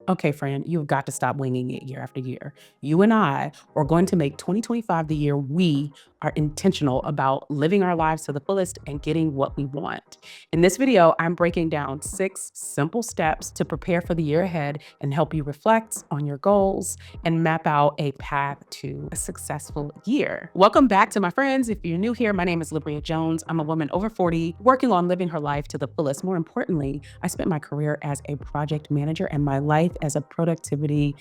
Okay, friend, you've got to stop winging it year after year. You and I are going to make 2025 the year we are intentional about living our lives to the fullest and getting what we want. In this video, I'm breaking down 6 simple steps to prepare for the year ahead and help you reflect on your goals and map out a path to a successful year. Welcome back to my friends. If you're new here, my name is Libria Jones. I'm a woman over 40 working on living her life to the fullest. More importantly, I spent my career as a project manager and my life as a productivity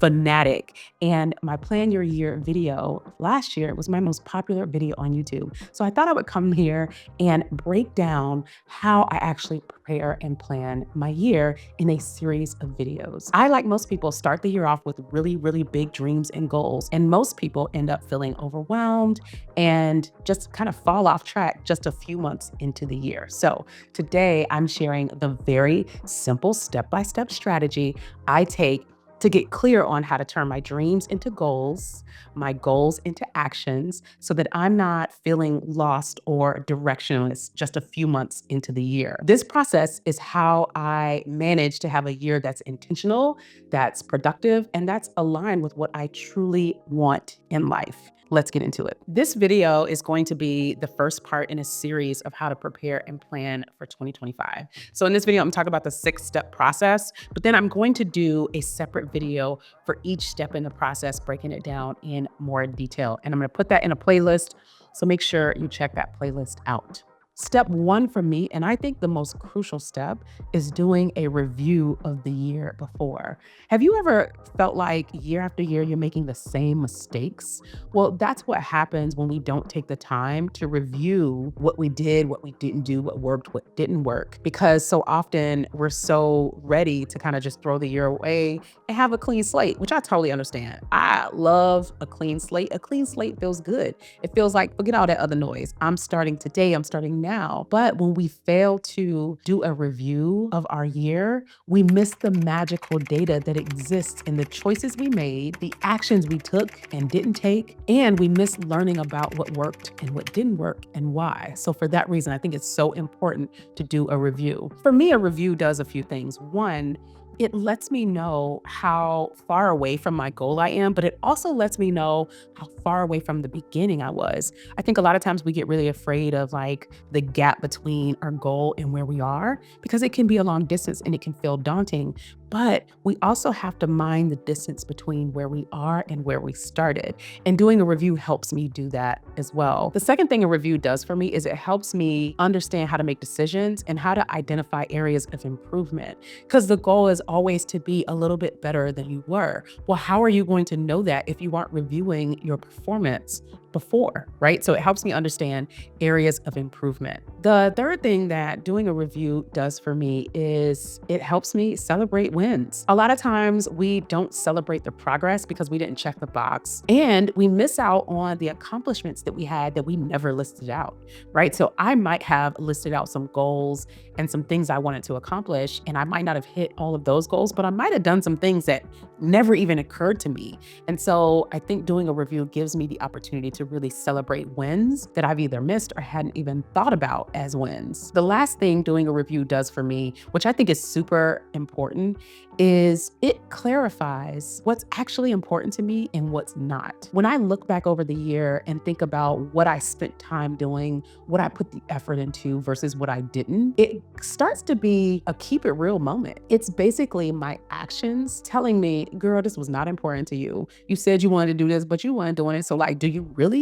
fanatic. And my Plan Your Year video last year was my most popular video on YouTube. So I thought I would come here and break down how I actually prepare and plan my year in a series of videos. I, like most people, start the year off with really, really big dreams and goals. And most people end up feeling overwhelmed and just kind of fall off track just a few months into the year. So today I'm sharing the very simple step-by-step strategy I take to get clear on how to turn my dreams into goals, my goals into actions, so that I'm not feeling lost or directionless just a few months into the year. This process is how I manage to have a year that's intentional, that's productive, and that's aligned with what I truly want in life. Let's get into it. This video is going to be the first part in a series of how to prepare and plan for 2025. So in this video, I'm talking about the 6-step process, but then I'm going to do a separate video for each step in the process, breaking it down in more detail. And I'm going to put that in a playlist. So make sure you check that playlist out. Step 1 for me, and I think the most crucial step, is doing a review of the year before. Have you ever felt like year after year you're making the same mistakes? Well, that's what happens when we don't take the time to review what we did, what we didn't do, what worked, what didn't work. Because so often we're so ready to kind of just throw the year away and have a clean slate, which I totally understand. I love a clean slate. A clean slate feels good. It feels like, forget all that other noise. I'm starting today. I'm starting now. But when we fail to do a review of our year, we miss the magical data that exists in the choices we made, the actions we took and didn't take, and we miss learning about what worked and what didn't work and why. So for that reason, I think it's so important to do a review. For me, a review does a few things. One, it lets me know how far away from my goal I am, but it also lets me know how far away from the beginning I was. I think a lot of times we get really afraid of like the gap between our goal and where we are, because it can be a long distance and it can feel daunting. But we also have to mind the distance between where we are and where we started. And doing a review helps me do that as well. The second thing a review does for me is it helps me understand how to make decisions and how to identify areas of improvement. Because the goal is always to be a little bit better than you were. Well, how are you going to know that if you aren't reviewing your performance before, right? So it helps me understand areas of improvement. The third thing that doing a review does for me is it helps me celebrate wins. A lot of times we don't celebrate the progress because we didn't check the box, and we miss out on the accomplishments that we had that we never listed out, right? So I might have listed out some goals and some things I wanted to accomplish, and I might not have hit all of those goals, but I might have done some things that never even occurred to me. And so I think doing a review gives me the opportunity to really celebrate wins that I've either missed or hadn't even thought about as wins. The last thing doing a review does for me, which I think is super important, is it clarifies what's actually important to me and what's not. When I look back over the year and think about what I spent time doing, what I put the effort into versus what I didn't, it starts to be a keep it real moment. It's basically my actions telling me, girl, this was not important to you. You said you wanted to do this, but you weren't doing it. So like, do you really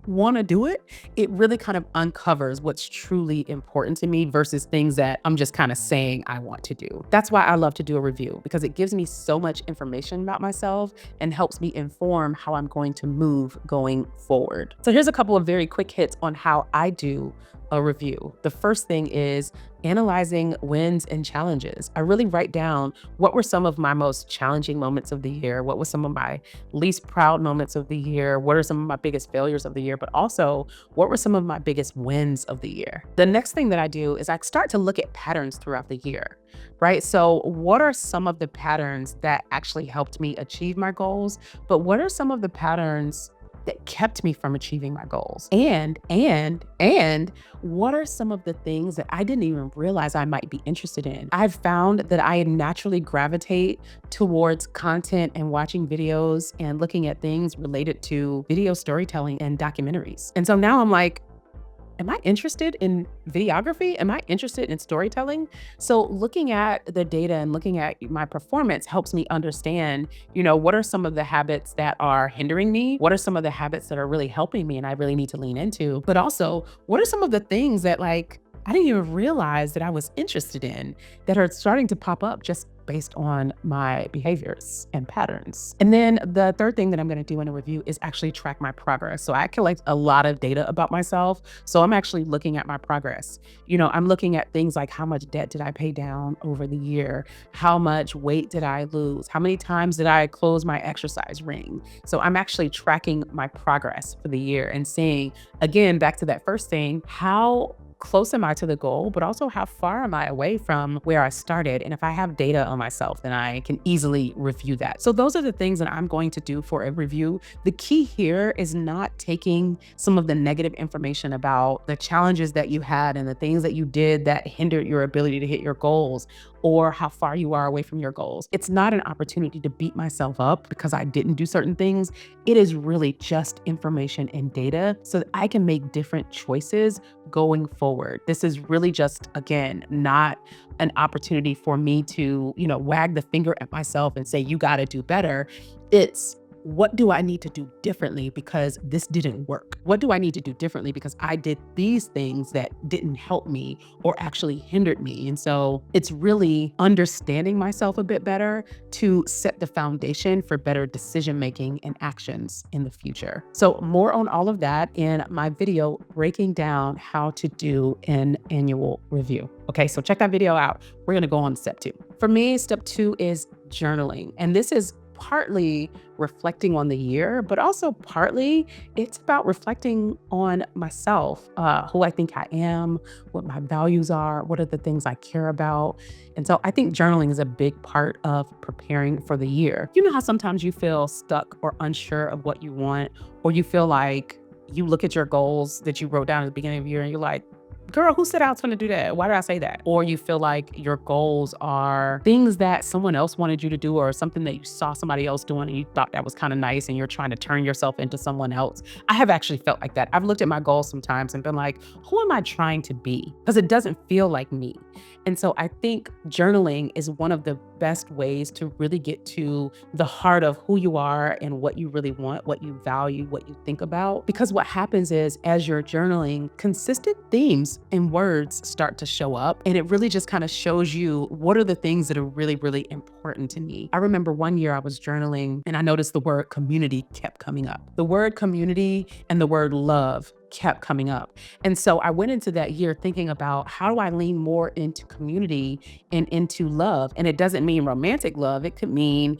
want to do it? It really kind of uncovers what's truly important to me versus things that I'm just kind of saying I want to do. That's why I love to do a review, because it gives me so much information about myself and helps me inform how I'm going to move going forward. So here's a couple of very quick hits on how I do a review. The first thing is analyzing wins and challenges. I really write down what were some of my most challenging moments of the year, what were some of my least proud moments of the year, what are some of my biggest failures of the year, but also what were some of my biggest wins of the year. The next thing that I do is I start to look at patterns throughout the year, right? So what are some of the patterns that actually helped me achieve my goals, but what are some of the patterns that kept me from achieving my goals? And what are some of the things that I didn't even realize I might be interested in? I've found that I naturally gravitate towards content and watching videos and looking at things related to video storytelling and documentaries. And so now I'm like, am I interested in videography? Am I interested in storytelling? So looking at the data and looking at my performance helps me understand, what are some of the habits that are hindering me? What are some of the habits that are really helping me and I really need to lean into? But also, what are some of the things that I didn't even realize that I was interested in that are starting to pop up just based on my behaviors and patterns. And then the third thing that I'm going to do in a review is actually track my progress. So I collect a lot of data about myself. So I'm actually looking at my progress. I'm looking at things like how much debt did I pay down over the year? How much weight did I lose? How many times did I close my exercise ring? So I'm actually tracking my progress for the year and seeing, again, back to that first thing, how close am I to the goal, but also how far am I away from where I started? And if I have data on myself, then I can easily review that. So those are the things that I'm going to do for a review. The key here is not taking some of the negative information about the challenges that you had and the things that you did that hindered your ability to hit your goals or how far you are away from your goals. It's not an opportunity to beat myself up because I didn't do certain things. It is really just information and data so that I can make different choices going forward. This is really just, again, not an opportunity for me to, wag the finger at myself and say, you got to do better. It's, what do I need to do differently because this didn't work? What do I need to do differently because I did these things that didn't help me or actually hindered me? And so it's really understanding myself a bit better to set the foundation for better decision-making and actions in the future. So more on all of that in my video breaking down how to do an annual review. Okay, so check that video out. We're gonna go on to step 2. For me, step 2 is journaling. And this is partly reflecting on the year, but also partly it's about reflecting on myself, who I think I am, what my values are, what are the things I care about. And so I think journaling is a big part of preparing for the year. You know how sometimes you feel stuck or unsure of what you want, or you feel like you look at your goals that you wrote down at the beginning of the year and you're like, girl, who said I was going to do that? Why did I say that? Or you feel like your goals are things that someone else wanted you to do or something that you saw somebody else doing and you thought that was kind of nice and you're trying to turn yourself into someone else. I have actually felt like that. I've looked at my goals sometimes and been like, who am I trying to be? Because it doesn't feel like me. And so I think journaling is one of the best ways to really get to the heart of who you are and what you really want, what you value, what you think about. Because what happens is as you're journaling, consistent themes and words start to show up. And it really just kind of shows you what are the things that are really, really important to me. I remember one year I was journaling and I noticed the word community kept coming up. The word community and the word love kept coming up. And so I went into that year thinking about how do I lean more into community and into love? And it doesn't mean romantic love. It could mean,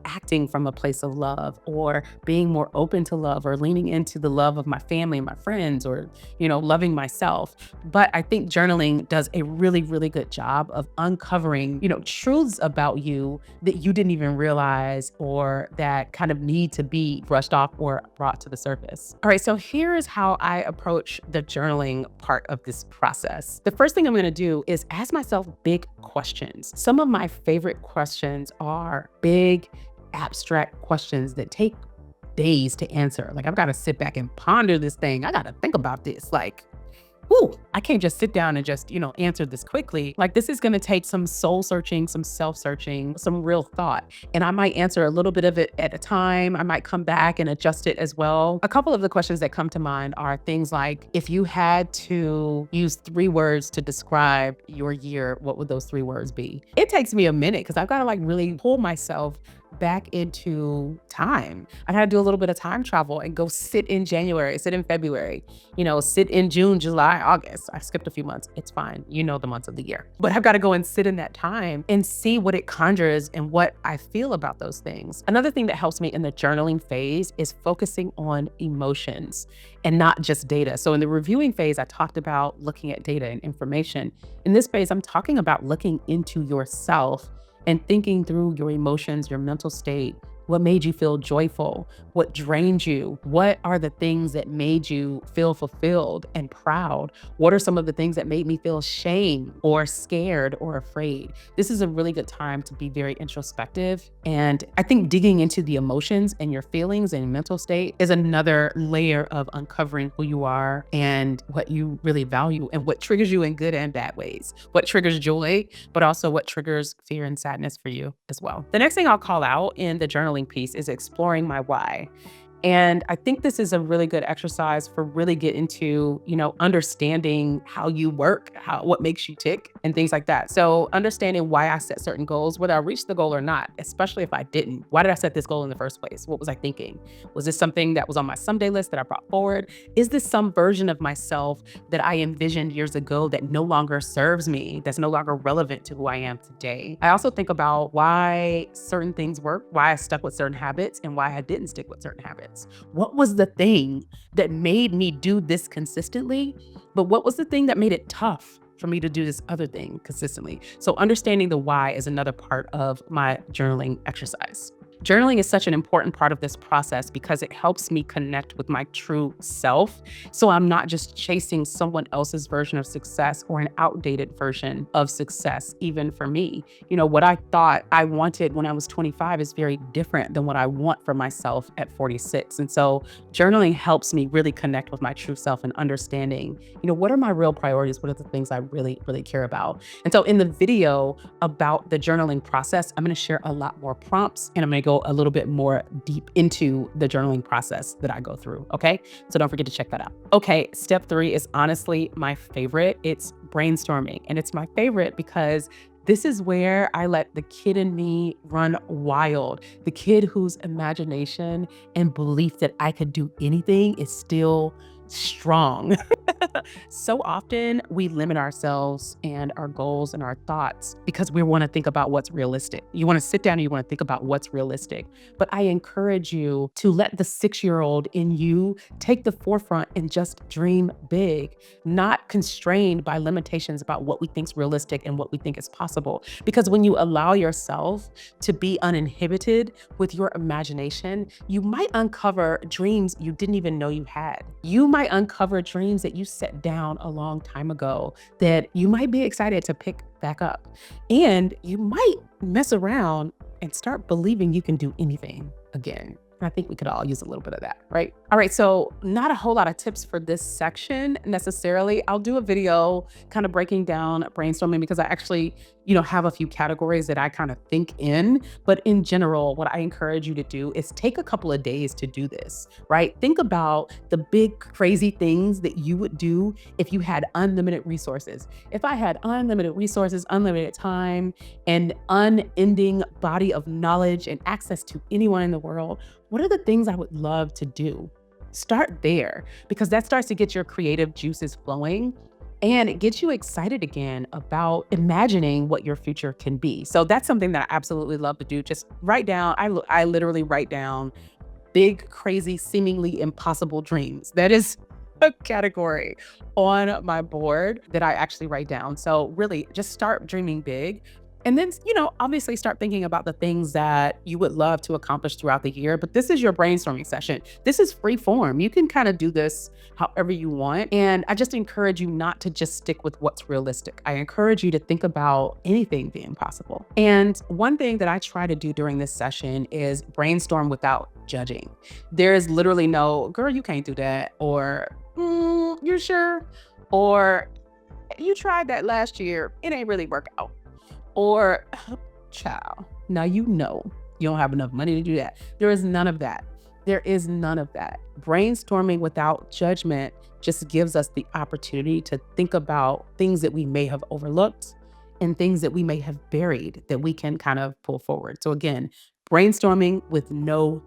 acting from a place of love or being more open to love or leaning into the love of my family and my friends or, loving myself. But I think journaling does a really, really good job of uncovering, truths about you that you didn't even realize or that kind of need to be brushed off or brought to the surface. All right, so here is how I approach the journaling part of this process. The first thing I'm going to do is ask myself big questions. Some of my favorite questions are big, abstract questions that take days to answer. Like I've got to sit back and ponder this thing. I got to think about this. I can't just sit down and just, answer this quickly. Like this is going to take some soul searching, some self-searching, some real thought. And I might answer a little bit of it at a time. I might come back and adjust it as well. A couple of the questions that come to mind are things like, if you had to use 3 words to describe your year, what would those 3 words be? It takes me a minute because I've got to really pull myself back into time. I had to do a little bit of time travel and go sit in January, sit in February, sit in June, July, August. I skipped a few months. It's fine. The months of the year. But I've got to go and sit in that time and see what it conjures and what I feel about those things. Another thing that helps me in the journaling phase is focusing on emotions and not just data. So in the reviewing phase, I talked about looking at data and information. In this phase, I'm talking about looking into yourself and thinking through your emotions, your mental state, What made you feel joyful? What drained you? What are the things that made you feel fulfilled and proud? What are some of the things that made me feel shame or scared or afraid? This is a really good time to be very introspective. And I think digging into the emotions and your feelings and mental state is another layer of uncovering who you are and what you really value and what triggers you in good and bad ways. What triggers joy, but also what triggers fear and sadness for you as well. The next thing I'll call out in the journaling piece is exploring my why. And I think this is a really good exercise for really get into, understanding how you work, what makes you tick and things like that. So understanding why I set certain goals, whether I reached the goal or not, especially if I didn't. Why did I set this goal in the first place? What was I thinking? Was this something that was on my someday list that I brought forward? Is this some version of myself that I envisioned years ago that no longer serves me, that's no longer relevant to who I am today? I also think about why certain things work, why I stuck with certain habits, and why I didn't stick with certain habits. What was the thing that made me do this consistently? But what was the thing that made it tough for me to do this other thing consistently? So understanding the why is another part of my journaling exercise. Journaling is such an important part of this process because it helps me connect with my true self. So I'm not just chasing someone else's version of success or an outdated version of success, even for me. What I thought I wanted when I was 25 is very different than what I want for myself at 46. And so journaling helps me really connect with my true self and understanding, what are my real priorities? What are the things I really, really care about? And so in the video about the journaling process, I'm going to share a lot more prompts and I'm going to go a little bit more deep into the journaling process that I go through. Okay. So don't forget to check that out. Okay. Step 3 is honestly my favorite. It's brainstorming. And it's my favorite because this is where I let the kid in me run wild. The kid whose imagination and belief that I could do anything is still strong. So often we limit ourselves and our goals and our thoughts because we want to think about what's realistic. You want to sit down and you want to think about what's realistic. But I encourage you to let the 6-year-old in you take the forefront and just dream big, not constrained by limitations about what we think is realistic and what we think is possible. Because when you allow yourself to be uninhibited with your imagination, you might uncover dreams you didn't even know you had. You might uncover dreams that you set down a long time ago that you might be excited to pick back up. And you might mess around and start believing you can do anything again. I think we could all use a little bit of that, right? All right, so not a whole lot of tips for this section necessarily. I'll do a video kind of breaking down brainstorming because I actually, have a few categories that I kind of think in. But in general, what I encourage you to do is take a couple of days to do this, right? Think about the big, crazy things that you would do if you had unlimited resources. If I had unlimited resources, unlimited time, and unending body of knowledge and access to anyone in the world, what are the things I would love to do? Start there because that starts to get your creative juices flowing and it gets you excited again about imagining what your future can be. So that's something that I absolutely love to do. Just write down, I literally write down big, crazy, seemingly impossible dreams. That is a category on my board that I actually write down. So really just start dreaming big. And then, obviously start thinking about the things that you would love to accomplish throughout the year. But this is your brainstorming session. This is free form. You can kind of do this however you want. And I just encourage you not to just stick with what's realistic. I encourage you to think about anything being possible. And one thing that I try to do during this session is brainstorm without judging. There is literally no, girl, you can't do that. Or, you're sure? Or you tried that last year. It ain't really work out. Or, child, now you don't have enough money to do that. There is none of that. There is none of that. Brainstorming without judgment just gives us the opportunity to think about things that we may have overlooked and things that we may have buried that we can kind of pull forward. So again, brainstorming with no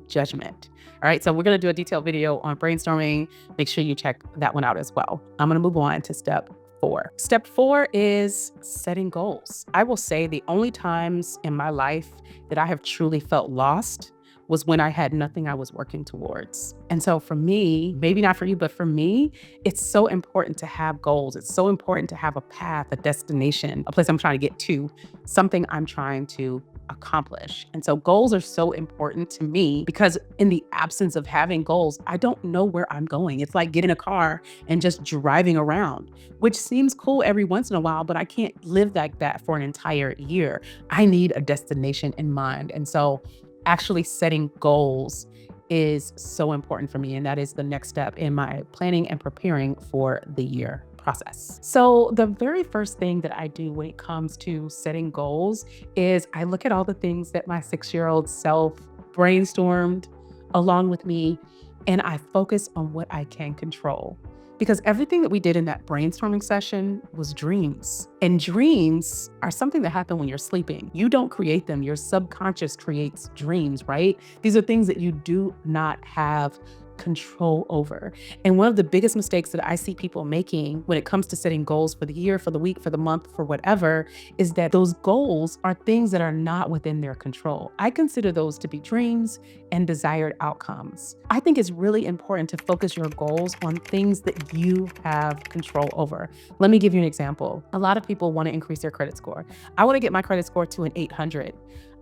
judgment. All right, so we're going to do a detailed video on brainstorming. Make sure you check that one out as well. I'm going to move on to step 4. Step 4 is setting goals. I will say the only times in my life that I have truly felt lost was when I had nothing I was working towards. And so for me, maybe not for you, but for me, it's so important to have goals. It's so important to have a path, a destination, a place I'm trying to get to, something I'm trying to accomplish. And so goals are so important to me because in the absence of having goals, I don't know where I'm going. It's like getting a car and just driving around, which seems cool every once in a while, but I can't live like that for an entire year. I need a destination in mind. And so actually setting goals is so important for me. And that is the next step in my planning and preparing for the year process. So the very first thing that I do when it comes to setting goals is I look at all the things that my 6-year-old self brainstormed along with me, and I focus on what I can control. Because everything that we did in that brainstorming session was dreams. And dreams are something that happen when you're sleeping. You don't create them. Your subconscious creates dreams, right? These are things that you do not have control over. And one of the biggest mistakes that I see people making when it comes to setting goals for the year, for the week, for the month, for whatever, is that those goals are things that are not within their control. I consider those to be dreams and desired outcomes. I think it's really important to focus your goals on things that you have control over. Let me give you an example. A lot of people want to increase their credit score. I want to get my credit score to an 800.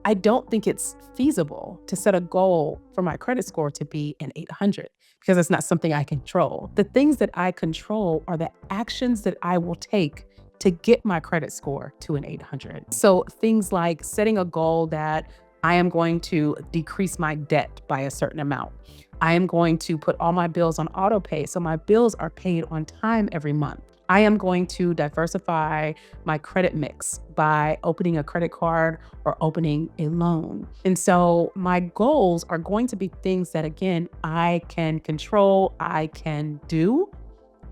I don't think it's feasible to set a goal for my credit score to be an 800 because it's not something I control. The things that I control are the actions that I will take to get my credit score to an 800. So things like setting a goal that I am going to decrease my debt by a certain amount. I am going to put all my bills on auto pay so my bills are paid on time every month. I am going to diversify my credit mix by opening a credit card or opening a loan. And so my goals are going to be things that, again, I can control, I can do.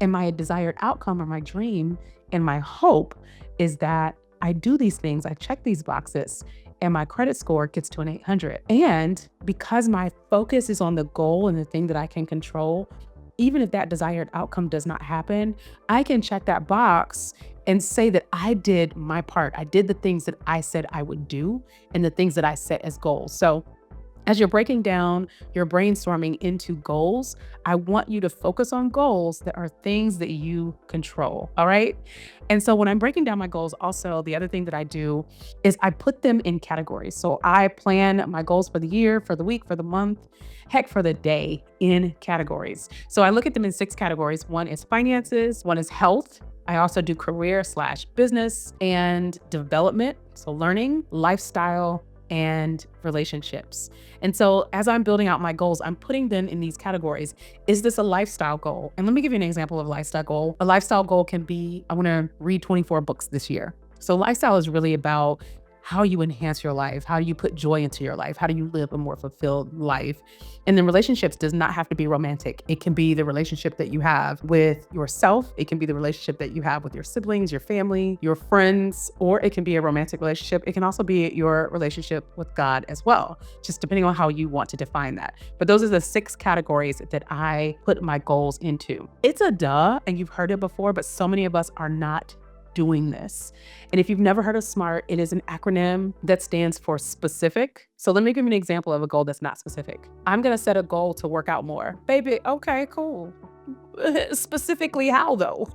And my desired outcome or my dream and my hope is that I do these things, I check these boxes, and my credit score gets to an 800. And because my focus is on the goal and the thing that I can control, even if that desired outcome does not happen, I can check that box and say that I did my part. I did the things that I said I would do and the things that I set as goals. So as you're breaking down your brainstorming into goals, I want you to focus on goals that are things that you control. All right. And so when I'm breaking down my goals, also, the other thing that I do is I put them in categories. So I plan my goals for the year, for the week, for the month, heck, for the day in categories. So I look at them in 6 categories. One is finances, one is health. I also do career/business and development. So learning, lifestyle, and relationships. And so as I'm building out my goals, I'm putting them in these categories. Is this a lifestyle goal? And let me give you an example of a lifestyle goal. A lifestyle goal can be, I want to read 24 books this year. So lifestyle is really about how you enhance your life, how do you put joy into your life, how do you live a more fulfilled life. And then relationships does not have to be romantic. It can be the relationship that you have with yourself. It can be the relationship that you have with your siblings, your family, your friends, or it can be a romantic relationship. It can also be your relationship with God as well, just depending on how you want to define that. But those are the 6 categories that I put my goals into. It's a duh, and you've heard it before, but so many of us are not doing this. And if you've never heard of SMART, it is an acronym that stands for specific. So let me give you an example of a goal that's not specific. I'm going to set a goal to work out more. Baby, okay, cool. Specifically how though?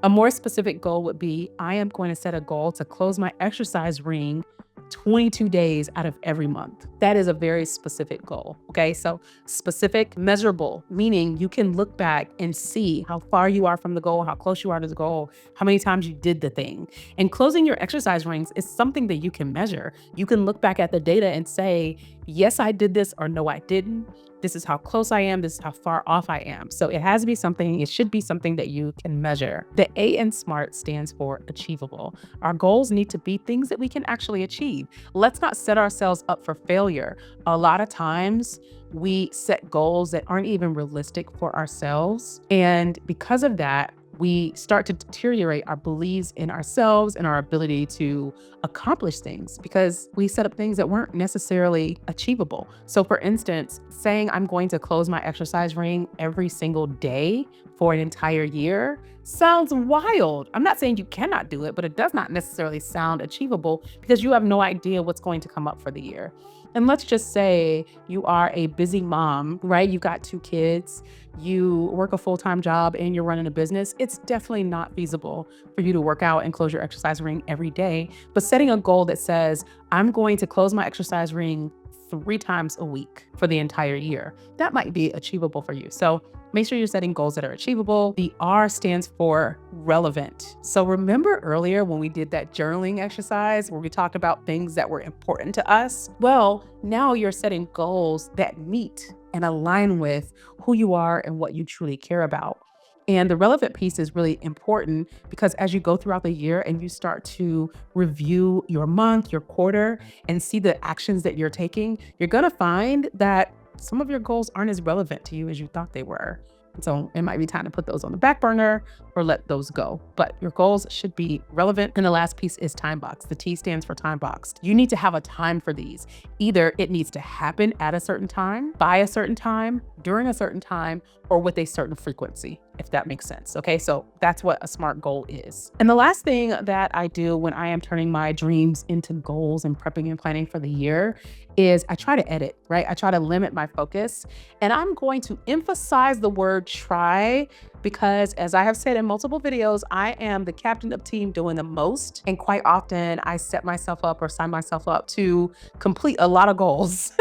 A more specific goal would be, I am going to set a goal to close my exercise ring 22 days out of every month. That is a very specific goal. Okay. So specific, measurable, meaning you can look back and see how far you are from the goal, how close you are to the goal, how many times you did the thing. And closing your exercise rings is something that you can measure. You can look back at the data and say, yes, I did this, or no, I didn't. This is how close I am. This is how far off I am. So it has to be something, it should be something that you can measure. The A in SMART stands for achievable. Our goals need to be things that we can actually achieve. Let's not set ourselves up for failure. A lot of times we set goals that aren't even realistic for ourselves. And because of that, we start to deteriorate our beliefs in ourselves and our ability to accomplish things because we set up things that weren't necessarily achievable. So for instance, saying I'm going to close my exercise ring every single day for an entire year, sounds wild. I'm not saying you cannot do it, but it does not necessarily sound achievable because you have no idea what's going to come up for the year. And let's just say you are a busy mom, right? You've got 2 kids, you work a full-time job, and you're running a business. It's definitely not feasible for you to work out and close your exercise ring every day. But setting a goal that says, I'm going to close my exercise ring 3 times a week for the entire year, that might be achievable for you. So make sure you're setting goals that are achievable. The R stands for relevant. So remember earlier when we did that journaling exercise where we talked about things that were important to us? Well, now you're setting goals that meet and align with who you are and what you truly care about. And the relevant piece is really important because as you go throughout the year and you start to review your month, your quarter, and see the actions that you're taking, you're going to find that some of your goals aren't as relevant to you as you thought they were. So it might be time to put those on the back burner or let those go. But your goals should be relevant. And the last piece is time box. The T stands for time boxed. You need to have a time for these. Either it needs to happen at a certain time, by a certain time, during a certain time, or with a certain frequency, if that makes sense. Okay, so that's what a SMART goal is. And the last thing that I do when I am turning my dreams into goals and prepping and planning for the year is I try to edit, right? I try to limit my focus. And I'm going to emphasize the word try because, as I have said in multiple videos, I am the captain of team doing the most. And quite often I set myself up or sign myself up to complete a lot of goals.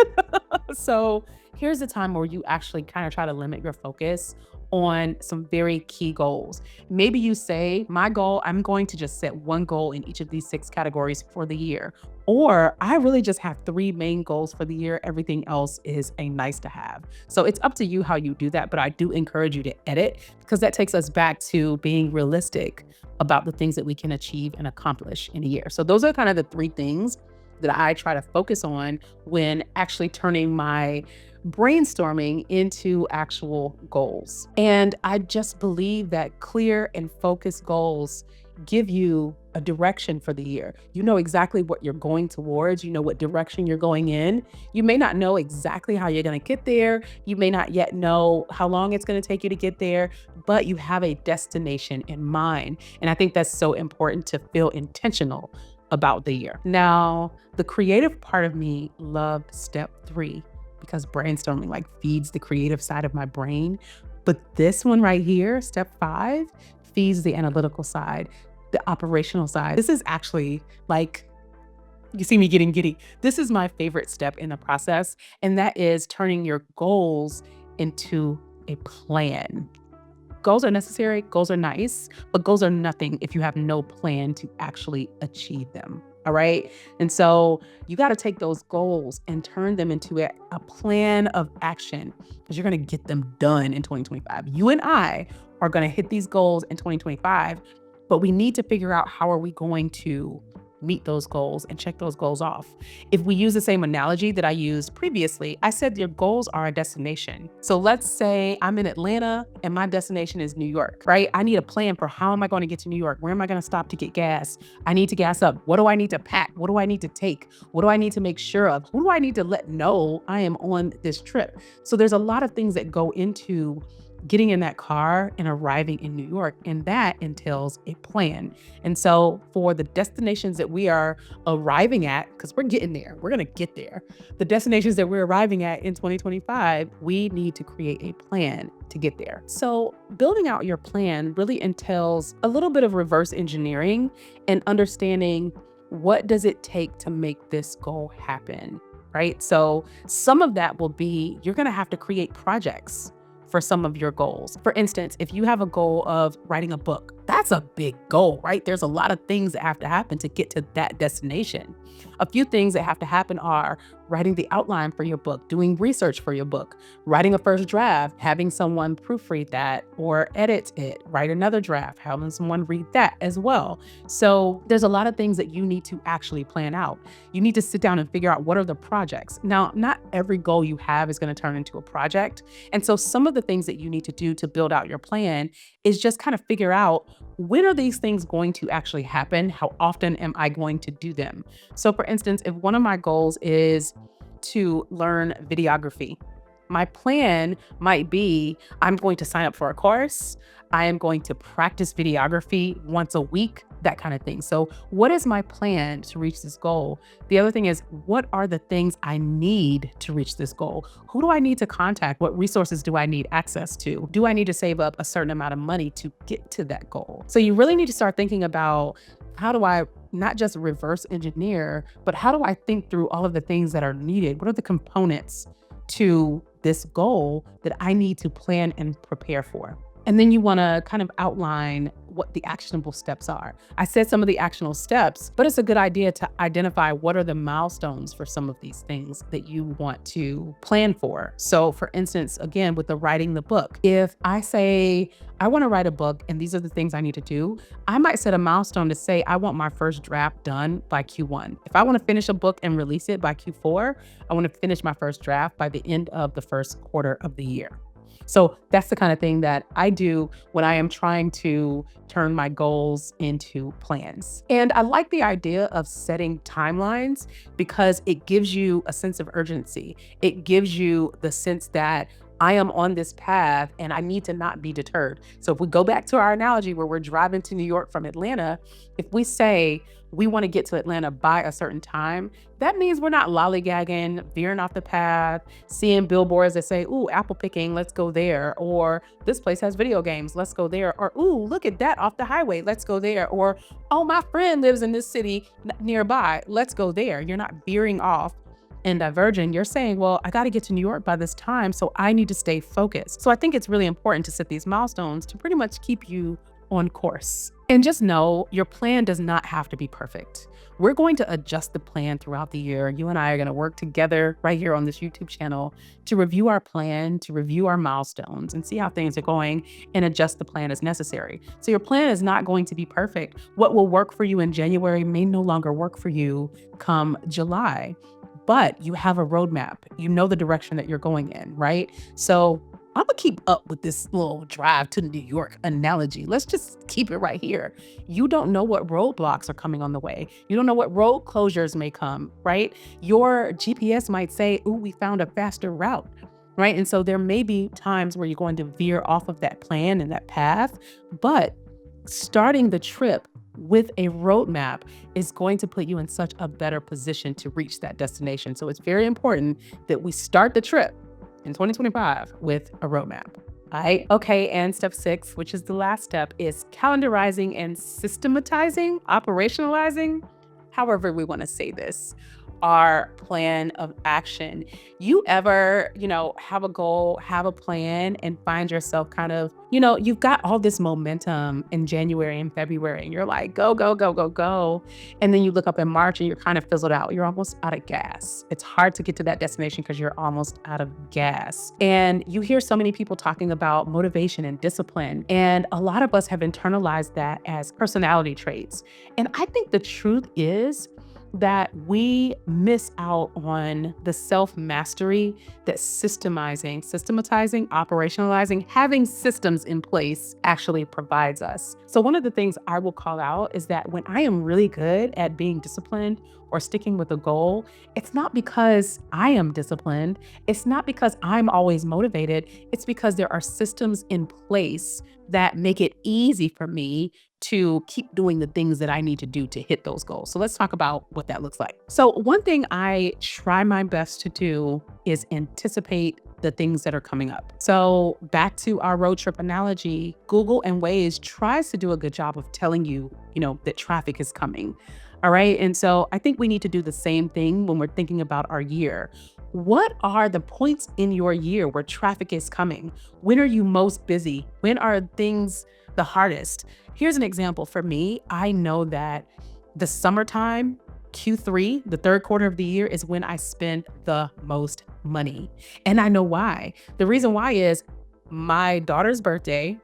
So here's the time where you actually kind of try to limit your focus on some very key goals. Maybe you say, my goal, I'm going to just set one goal in each of these 6 categories for the year. Or I really just have 3 main goals for the year. Everything else is a nice to have. So it's up to you how you do that. But I do encourage you to edit because that takes us back to being realistic about the things that we can achieve and accomplish in a year. So those are kind of the 3 things that I try to focus on when actually turning my brainstorming into actual goals. And I just believe that clear and focused goals give you a direction for the year. You know exactly what you're going towards. You know what direction you're going in. You may not know exactly how you're going to get there. You may not yet know how long it's going to take you to get there, but you have a destination in mind. And I think that's so important to feel intentional about the year. Now, the creative part of me loved step 3 because brainstorming like feeds the creative side of my brain. But this one right here, step 5, feeds the analytical side, the operational side. This is actually like, you see me getting giddy. This is my favorite step in the process, and that is turning your goals into a plan. Goals are necessary, goals are nice, but goals are nothing if you have no plan to actually achieve them. All right. And so you got to take those goals and turn them into a plan of action because you're going to get them done in 2025. You and I are going to hit these goals in 2025, but we need to figure out how are we going to meet those goals and check those goals off. If we use the same analogy that I used previously, I said your goals are a destination. So let's say I'm in Atlanta and my destination is New York, right? I need a plan for how am I going to get to New York? Where am I going to stop to get gas? I need to gas up. What do I need to pack? What do I need to take? What do I need to make sure of? Who do I need to let know I am on this trip? So there's a lot of things that go into getting in that car and arriving in New York, and that entails a plan. And so for the destinations that we are arriving at, because we're getting there, we're going to get there, the destinations that we're arriving at in 2025, we need to create a plan to get there. So building out your plan really entails a little bit of reverse engineering and understanding what does it take to make this goal happen, right? So some of that will be, you're going to have to create projects for some of your goals. For instance, if you have a goal of writing a book, that's a big goal, right? There's a lot of things that have to happen to get to that destination. A few things that have to happen are writing the outline for your book, doing research for your book, writing a first draft, having someone proofread that or edit it, write another draft, having someone read that as well. So there's a lot of things that you need to actually plan out. You need to sit down and figure out what are the projects. Now, not every goal you have is going to turn into a project. And so some of the things that you need to do to build out your plan is just kind of figure out, when are these things going to actually happen? How often am I going to do them? So for instance, if one of my goals is to learn videography, My plan might be I'm going to sign up for a course. I am going to practice videography once a week, that kind of thing. So, what is my plan to reach this goal? The other thing is, what are the things I need to reach this goal? Who do I need to contact? What resources do I need access to? Do I need to save up a certain amount of money to get to that goal? So, you really need to start thinking about, how do I not just reverse engineer, but how do I think through all of the things that are needed? What are the components to this goal that I need to plan and prepare for? And then you want to kind of outline what the actionable steps are. I said some of the actionable steps, but it's a good idea to identify what are the milestones for some of these things that you want to plan for. So for instance, again, with the writing the book, if I say I want to write a book and these are the things I need to do, I might set a milestone to say I want my first draft done by Q1. If I want to finish a book and release it by Q4, I want to finish my first draft by the end of the first quarter of the year. So that's the kind of thing that I do when I am trying to turn my goals into plans. And I like the idea of setting timelines because it gives you a sense of urgency. It gives you the sense that I am on this path and I need to not be deterred. So if we go back to our analogy where we're driving to New York from Atlanta, if we say we want to get to Atlanta by a certain time, that means we're not lollygagging, veering off the path, seeing billboards that say, ooh, apple picking, let's go there. Or this place has video games, let's go there. Or, ooh, look at that off the highway, let's go there. Or, oh, my friend lives in this city nearby, let's go there. You're not veering off and diverging. You're saying, well, I got to get to New York by this time, so I need to stay focused. So I think it's really important to set these milestones to pretty much keep you on course. And just know your plan does not have to be perfect. We're going to adjust the plan throughout the year. You and I are going to work together right here on this YouTube channel to review our plan, to review our milestones and see how things are going and adjust the plan as necessary. So your plan is not going to be perfect. What will work for you in January may no longer work for you come July, but you have a roadmap. You know the direction that you're going in, right? So I'm gonna keep up with this little drive to New York analogy. Let's just keep it right here. You don't know what roadblocks are coming on the way. You don't know what road closures may come, right? Your GPS might say, ooh, we found a faster route, right? And so there may be times where you're going to veer off of that plan and that path, but starting the trip with a roadmap is going to put you in such a better position to reach that destination. So it's very important that we start the trip in 2025 with a roadmap. All right. Okay. And step 6, which is the last step, is calendarizing and systematizing, operationalizing, however we want to say this, our plan of action. You ever, have a goal, have a plan, and find yourself kind of, you've got all this momentum in January and February, and you're like, go, go, go, go, go. And then you look up in March and you're kind of fizzled out. You're almost out of gas. It's hard to get to that destination because you're almost out of gas. And you hear so many people talking about motivation and discipline. And a lot of us have internalized that as personality traits. And I think the truth is that we miss out on the self-mastery that systematizing, operationalizing, having systems in place actually provides us. So one of the things I will call out is that when I am really good at being disciplined or sticking with a goal, it's not because I am disciplined. It's not because I'm always motivated. It's because there are systems in place that make it easy for me to keep doing the things that I need to do to hit those goals. So let's talk about what that looks like. So one thing I try my best to do is anticipate the things that are coming up. So back to our road trip analogy, Google and Waze tries to do a good job of telling you, that traffic is coming. All right. And so I think we need to do the same thing when we're thinking about our year. What are the points in your year where traffic is coming? When are you most busy? When are things the hardest? Here's an example. For me, I know that the summertime, Q3, the third quarter of the year, is when I spend the most money. And I know why. The reason why is my daughter's birthday,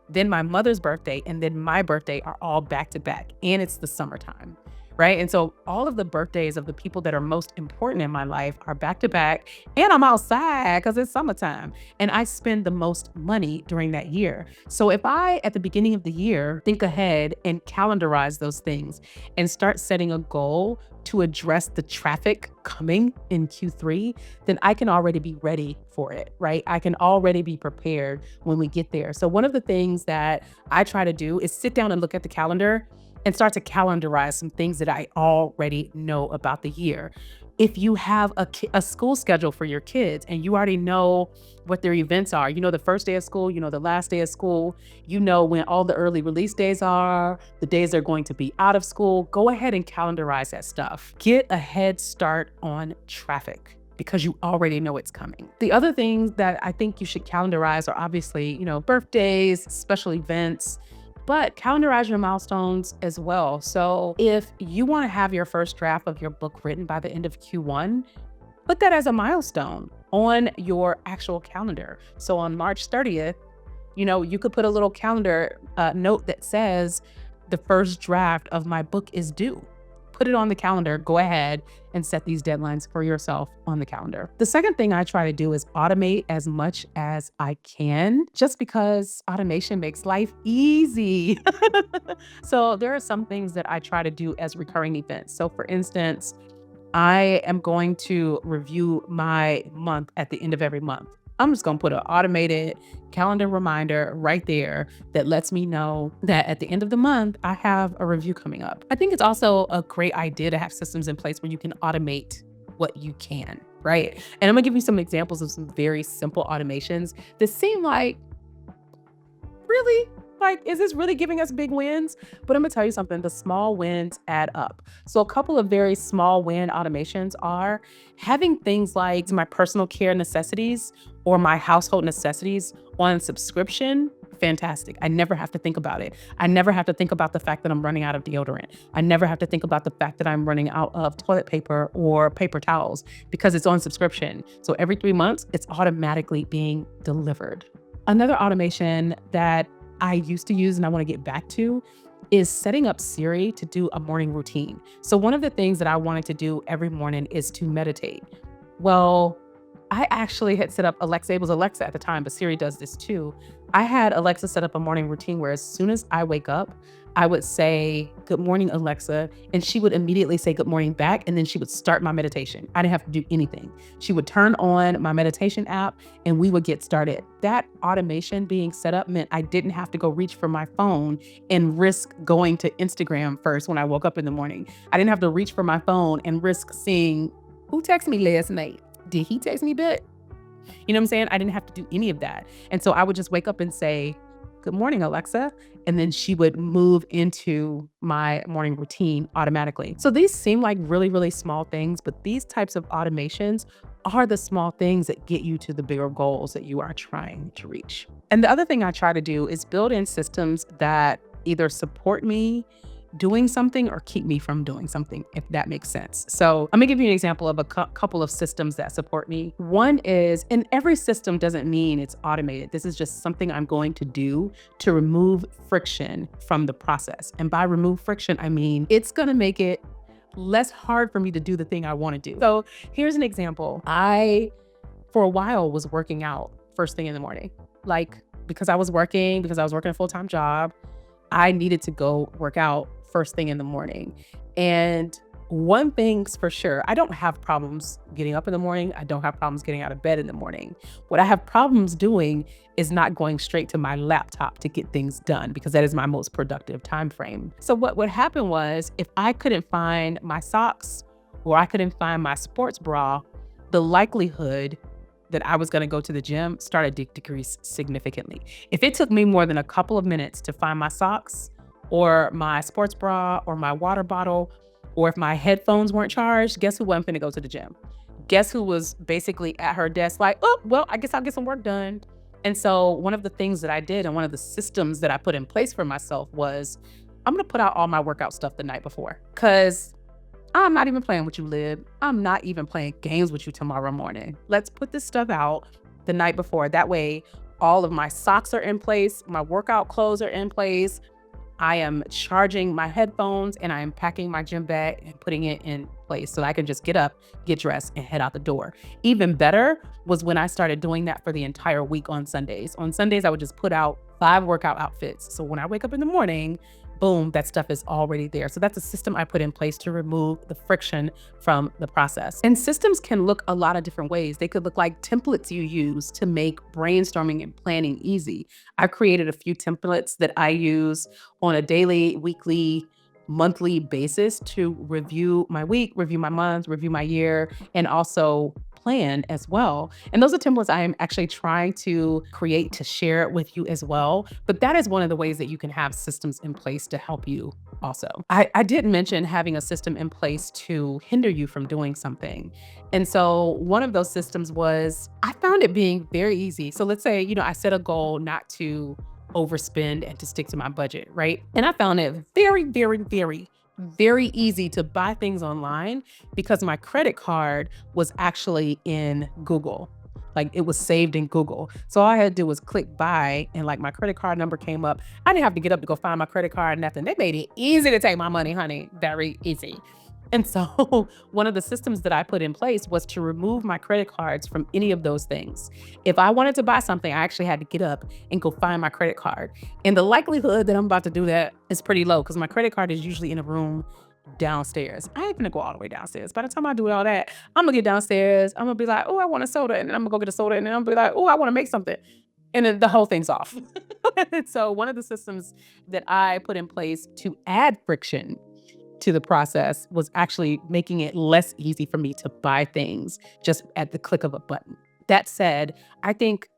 then my mother's birthday, and then my birthday are all back to back. And it's the summertime. Right. And so all of the birthdays of the people that are most important in my life are back to back, and I'm outside because it's summertime and I spend the most money during that year. So if I, at the beginning of the year, think ahead and calendarize those things and start setting a goal to address the traffic coming in Q3, then I can already be ready for it, right? I can already be prepared when we get there. So one of the things that I try to do is sit down and look at the calendar and start to calendarize some things that I already know about the year. If you have a school schedule for your kids and you already know what their events are, you know the first day of school, you know the last day of school, you know when all the early release days are, the days they're going to be out of school, go ahead and calendarize that stuff. Get a head start on traffic because you already know it's coming. The other things that I think you should calendarize are obviously, birthdays, special events, but calendarize your milestones as well. So if you want to have your first draft of your book written by the end of Q1, put that as a milestone on your actual calendar. So on March 30th, you could put a little calendar note that says the first draft of my book is due. Put it on the calendar. Go ahead and set these deadlines for yourself on the calendar. The second thing I try to do is automate as much as I can, just because automation makes life easy. So there are some things that I try to do as recurring events. So for instance, I am going to review my month at the end of every month. I'm just going to put an automated calendar reminder right there that lets me know that at the end of the month, I have a review coming up. I think it's also a great idea to have systems in place where you can automate what you can, right? And I'm going to give you some examples of some very simple automations that seem like, really? Like, is this really giving us big wins? But I'm gonna tell you something, the small wins add up. So a couple of very small win automations are having things like my personal care necessities or my household necessities on subscription. Fantastic. I never have to think about it. I never have to think about the fact that I'm running out of deodorant. I never have to think about the fact that I'm running out of toilet paper or paper towels because it's on subscription. So every 3 months, it's automatically being delivered. Another automation that I used to use and I want to get back to is setting up Siri to do a morning routine. So one of the things that I wanted to do every morning is to meditate. Well, I actually had set up Alexa. It was Alexa at the time, but Siri does this too. I had Alexa set up a morning routine where as soon as I wake up, I would say, "Good morning, Alexa." And she would immediately say good morning back. And then she would start my meditation. I didn't have to do anything. She would turn on my meditation app and we would get started. That automation being set up meant I didn't have to go reach for my phone and risk going to Instagram first when I woke up in the morning. I didn't have to reach for my phone and risk seeing who texted me last night. Did he text me back? You know what I'm saying? I didn't have to do any of that. And so I would just wake up and say, "Good morning, Alexa." And then she would move into my morning routine automatically. So these seem like really, really small things, but these types of automations are the small things that get you to the bigger goals that you are trying to reach. And the other thing I try to do is build in systems that either support me doing something or keep me from doing something, if that makes sense. So I'm gonna give you an example of a couple of systems that support me. One is, and every system doesn't mean it's automated. This is just something I'm going to do to remove friction from the process. And by remove friction, I mean, it's gonna make it less hard for me to do the thing I wanna do. So here's an example. I, for a while, was working out first thing in the morning. Because I was working a full-time job, I needed to go work out first thing in the morning. And one thing's for sure, I don't have problems getting up in the morning. I don't have problems getting out of bed in the morning. What I have problems doing is not going straight to my laptop to get things done because that is my most productive time frame. So what happened was, if I couldn't find my socks or I couldn't find my sports bra, the likelihood that I was going to go to the gym started to decrease significantly. If it took me more than a couple of minutes to find my socks or my sports bra or my water bottle, or if my headphones weren't charged, guess who wasn't finna go to the gym? Guess who was basically at her desk like, "Oh, well, I guess I'll get some work done." And so one of the things that I did and one of the systems that I put in place for myself was, I'm gonna put out all my workout stuff the night before, because I'm not even playing with you, Lib. I'm not even playing games with you tomorrow morning. Let's put this stuff out the night before. That way, all of my socks are in place, my workout clothes are in place, I am charging my headphones, and I am packing my gym bag and putting it in place so that I can just get up, get dressed, and head out the door. Even better was when I started doing that for the entire week on Sundays. On Sundays, I would just put out 5 workout outfits. So when I wake up in the morning, boom, that stuff is already there. So that's a system I put in place to remove the friction from the process. And systems can look a lot of different ways. They could look like templates you use to make brainstorming and planning easy. I've created a few templates that I use on a daily, weekly, monthly basis to review my week, review my month, review my year, and also plan as well. And those are templates I am actually trying to create to share with you as well. But that is one of the ways that you can have systems in place to help you also. I did mention having a system in place to hinder you from doing something. And so one of those systems was I found it being very easy. So let's say, I set a goal not to overspend and to stick to my budget, right? And I found it very, very, very, very easy to buy things online because my credit card was actually in Google. Like it was saved in Google. So all I had to do was click buy and like my credit card number came up. I didn't have to get up to go find my credit card, nothing. They made it easy to take my money, honey. Very easy. And so one of the systems that I put in place was to remove my credit cards from any of those things. If I wanted to buy something, I actually had to get up and go find my credit card. And the likelihood that I'm about to do that is pretty low because my credit card is usually in a room downstairs. I ain't gonna go all the way downstairs. By the time I do all that, I'm gonna get downstairs. I'm gonna be like, oh, I want a soda. And then I'm gonna go get a soda. And then I'm gonna be like, oh, I wanna make something. And then the whole thing's off. So one of the systems that I put in place to add friction to the process was actually making it less easy for me to buy things just at the click of a button. That said, I think,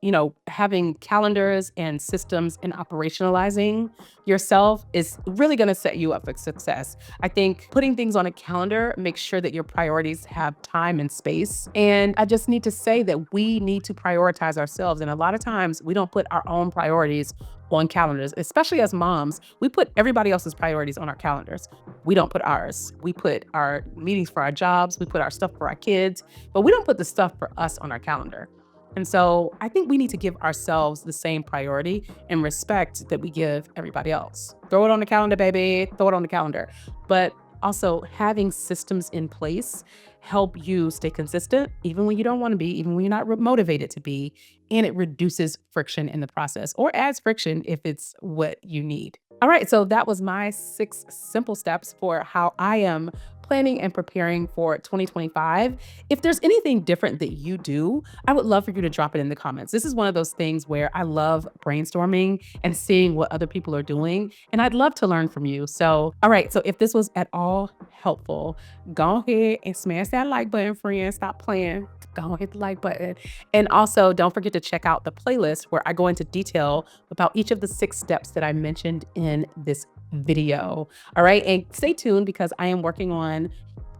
having calendars and systems and operationalizing yourself is really going to set you up for success. I think putting things on a calendar makes sure that your priorities have time and space. And I just need to say that we need to prioritize ourselves. And a lot of times we don't put our own priorities on calendars, especially as moms. We put everybody else's priorities on our calendars. We don't put ours. We put our meetings for our jobs, we put our stuff for our kids, but we don't put the stuff for us on our calendar. And so I think we need to give ourselves the same priority and respect that we give everybody else. Throw it on the calendar, baby. Throw it on the calendar. But also having systems in place help you stay consistent, even when you don't want to be, even when you're not motivated to be, and it reduces friction in the process or adds friction if it's what you need. All right, so that was my 6 simple steps for how I am planning and preparing for 2025. If there's anything different that you do, I would love for you to drop it in the comments. This is one of those things where I love brainstorming and seeing what other people are doing, and I'd love to learn from you. So, all right, so if this was at all helpful, go ahead and smash that like button, friend. Stop playing. Go hit the like button. And also don't forget to check out the playlist where I go into detail about each of the 6 steps that I mentioned in this video. All right. And stay tuned because I am working on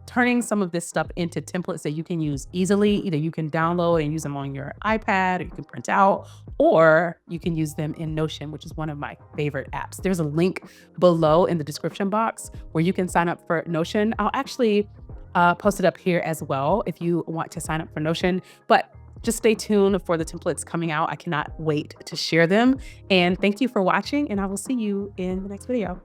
turning some of this stuff into templates that you can use easily. Either you can download and use them on your iPad, or you can print out, or you can use them in Notion, which is one of my favorite apps. There's a link below in the description box where you can sign up for Notion. I'll actually post it up here as well if you want to sign up for Notion. But just stay tuned for the templates coming out. I cannot wait to share them. And thank you for watching, and I will see you in the next video.